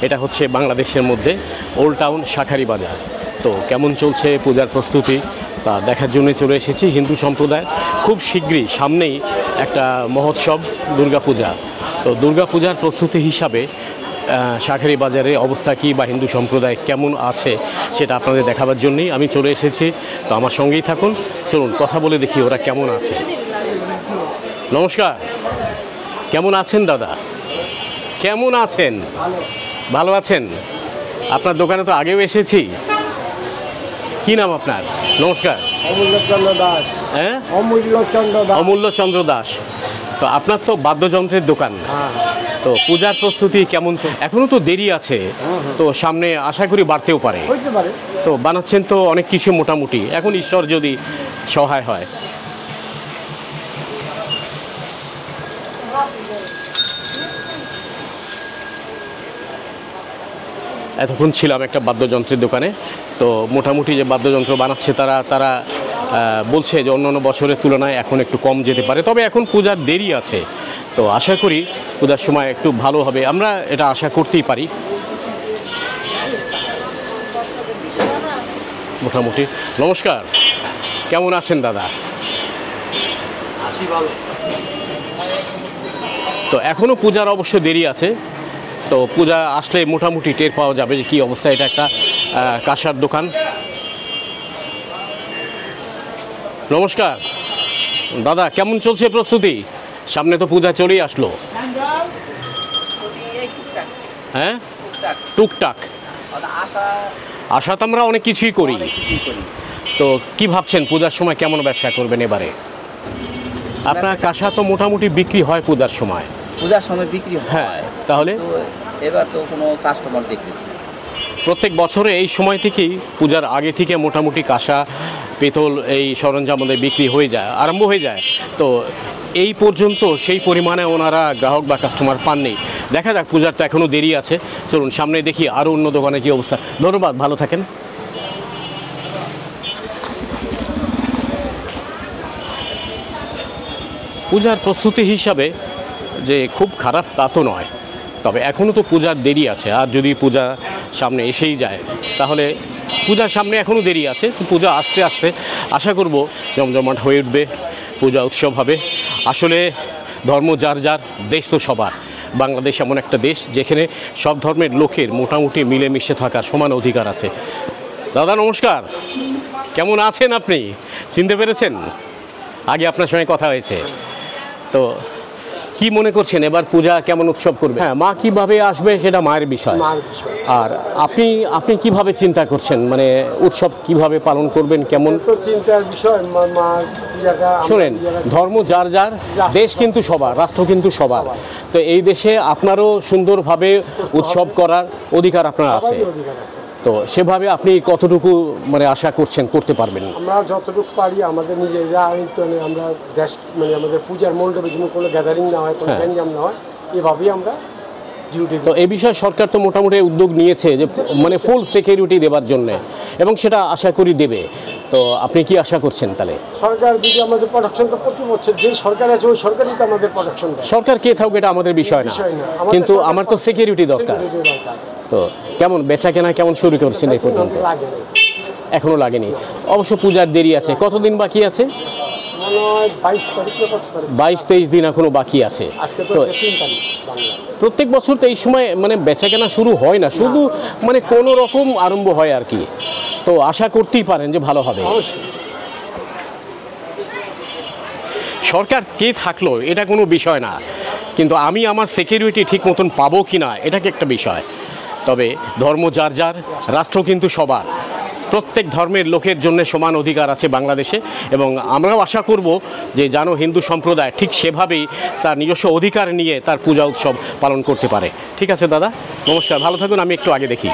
এটা হচ্ছে বাংলাদেশের মধ্যে ওল্ড টাউন শাঁখারী বাজার। তো কেমন চলছে পূজার প্রস্তুতি তা দেখার জন্য চলে এসেছি। হিন্দু সম্প্রদায় খুব শীঘ্রই সামনেই একটা মহোৎসব দুর্গাপূজা। তো দুর্গাপূজার প্রস্তুতি হিসাবে শাঁখারী বাজারে অবস্থা কী বা হিন্দু সম্প্রদায় কেমন আছে সেটা আপনাদের দেখাবার জন্যই আমি চলে এসেছি। তো আমার সঙ্গেই থাকুন, চলুন কথা বলে দেখি ওরা কেমন আছে। নমস্কার, কেমন আছেন দাদা? কেমন আছেন? ভালো আছেন? আপনার দোকানে তো আগেও এসেছি। কি নাম আপনার? নমস্কার। অমূল্যচন্দ্র দাস। হ্যাঁ, অমূল্যচন্দ্র দাস। অমূল্যচন্দ্র দাস। তো আপনার তো বাদ্যযন্ত্রের দোকান। তো পূজার প্রস্তুতি কেমন? এখনো তো দেরি আছে, তো সামনে আশা করি বাড়তেও পারে। তো বানাচ্ছেন তো অনেক কিছু মোটামুটি, এখন ঈশ্বর যদি সহায় হয়। এতক্ষণ ছিলাম একটা বাদ্যযন্ত্রের দোকানে। তো মোটামুটি যে বাদ্যযন্ত্র বানাচ্ছে তারা বলছে যে অন্যান্য বছরের তুলনায় এখন একটু কম যেতে পারে, তবে এখন পূজার দেরি আছে। তো আশা করি পূজার সময় একটু ভালো হবে, আমরা এটা আশা করতেই পারি মোটামুটি। নমস্কার, কেমন আছেন দাদা? তো এখনও পূজার অবশ্য দেরি আছে, তো পূজা আসলে মোটামুটি টের পাওয়া যাবে যে কী অবস্থা। এটা একটা কাঁসার দোকান। নমস্কার দাদা, কেমন চলছে প্রস্তুতি? সামনে তো পূজা চলেই আসলো। হ্যাঁ, টুকটাক আশা তো আমরা অনেক কিছুই করি। তো কি ভাবছেন পূজার সময় কেমন ব্যবসা করবেন এবারে? আপনার কাঁসা তো মোটামুটি বিক্রি হয় পূজার সময়? পূজার সময় বিক্রি হয়। হ্যাঁ, তাহলে এবার তো কোনো কাস্টমার দেখতেছি। প্রত্যেক বছরে এই সময় থেকেই পূজার আগে থেকে মোটামুটি কাঁসা পেতল এই সরঞ্জাম আমাদের বিক্রি হয়ে যায়, আরম্ভ হয়ে যায়। তো এই পর্যন্ত সেই পরিমাণে ওনারা গ্রাহক বা কাস্টমার পাননি। দেখা যাক, পূজার তো এখনও দেরি আছে। চলুন সামনে দেখি আরও অন্য দোকানে কী অবস্থা। ধন্যবাদ, ভালো থাকেন। পূজার প্রস্তুতি হিসাবে যে খুব খারাপ তা তো নয়, তবে এখনও তো পূজার দেরি আছে। আর যদি পূজা সামনে এসেই যায় তাহলে পূজার সামনে এখনও দেরি আছে। তো পূজা আস্তে আস্তে আশা করব জমজমাট হয়ে উঠবে, পূজা উৎসব হবে। আসলে ধর্ম যার যার, দেশ তো সবার। বাংলাদেশ এমন একটা দেশ যেখানে সব ধর্মের লোকের মোটামুটি মিলেমিশে থাকার সমান অধিকার আছে। দাদা নমস্কার, কেমন আছেন আপনি? চিনতে পেরেছেন? আগে আপনার সঙ্গে কথা হয়েছে। তো কি মনে করছেন এবার পূজা কেমন উৎসব করবে? হ্যাঁ, মা কিভাবে আসবে সেটা মায়ের বিষয়। আর আপনি কিভাবে চিন্তা করছেন, মানে উৎসব কিভাবে পালন করবেন, কেমন? তো চিন্তার বিষয়। শোনেন, ধর্ম যার যার, দেশ কিন্তু সবার, রাষ্ট্র কিন্তু সবার। তো এই দেশে আপনারও সুন্দরভাবে উৎসব করার অধিকার আপনার আছে। তো সেভাবে আপনি কতটুকু মানে আশা করছেন করতে পারবেন? আমরা যতটুকু পারি আমাদের নিজেরা আয়োজনে আমরা দেশ মানে আমাদের পূজার মণ্ডপে যেন কোনো গ্যাদারিং না হয়, কোনো গ্যাঞ্জাম না হয়, এভাবেই আমরা ডিউটি। তো এই বিষয়ে সরকার তো মোটামুটি উদ্যোগ নিয়েছে যে মানে ফুল সিকিউরিটি দেওয়ার জন্য, এবং সেটা আশা করি দেবে। তো আপনি কি আশা করছেন তাহলে? সরকার যদি আমাদের প্রোটেকশন, তো প্রতি বছর যেই সরকার আছে ওই সরকারই তো আমাদের প্রোটেকশন দেয়। সরকার কে থাকুক এটা আমাদের বিষয় না, কিন্তু আমার তো সিকিউরিটি দরকার। তো কেমন বেচা কেনা কেমন শুরু করছেন এই পর্যন্ত? এখনো লাগেনি, অবশ্য পূজার দেরি আছে। কতদিন বাকি আছে? 22-23 দিন এখনো বাকি আছে। তো প্রত্যেক বছর তো এই সময় মানে বেচা কেনা শুরু হয় না, শুধু মানে কোনো রকম আরম্ভ হয় আর কি। তো আশা করতেই পারেন যে ভালো হবে। সরকার কে থাকলো এটা কোনো বিষয় না, কিন্তু আমি আমার সিকিউরিটি ঠিক মতন পাবো কি না এটাকে একটা বিষয়। তবে ধর্ম যার যার, রাষ্ট্র কিন্তু সবার। প্রত্যেক ধর্মের লোকের জন্য সমান অধিকার আছে বাংলাদেশে, এবং আমরাও আশা করব যে যেন হিন্দু সম্প্রদায় ঠিক সেভাবেই তার নিজস্ব অধিকার নিয়ে তার পূজা উৎসব পালন করতে পারে। ঠিক আছে দাদা, নমস্কার, ভালো থাকুন। আমি একটু আগে দেখি।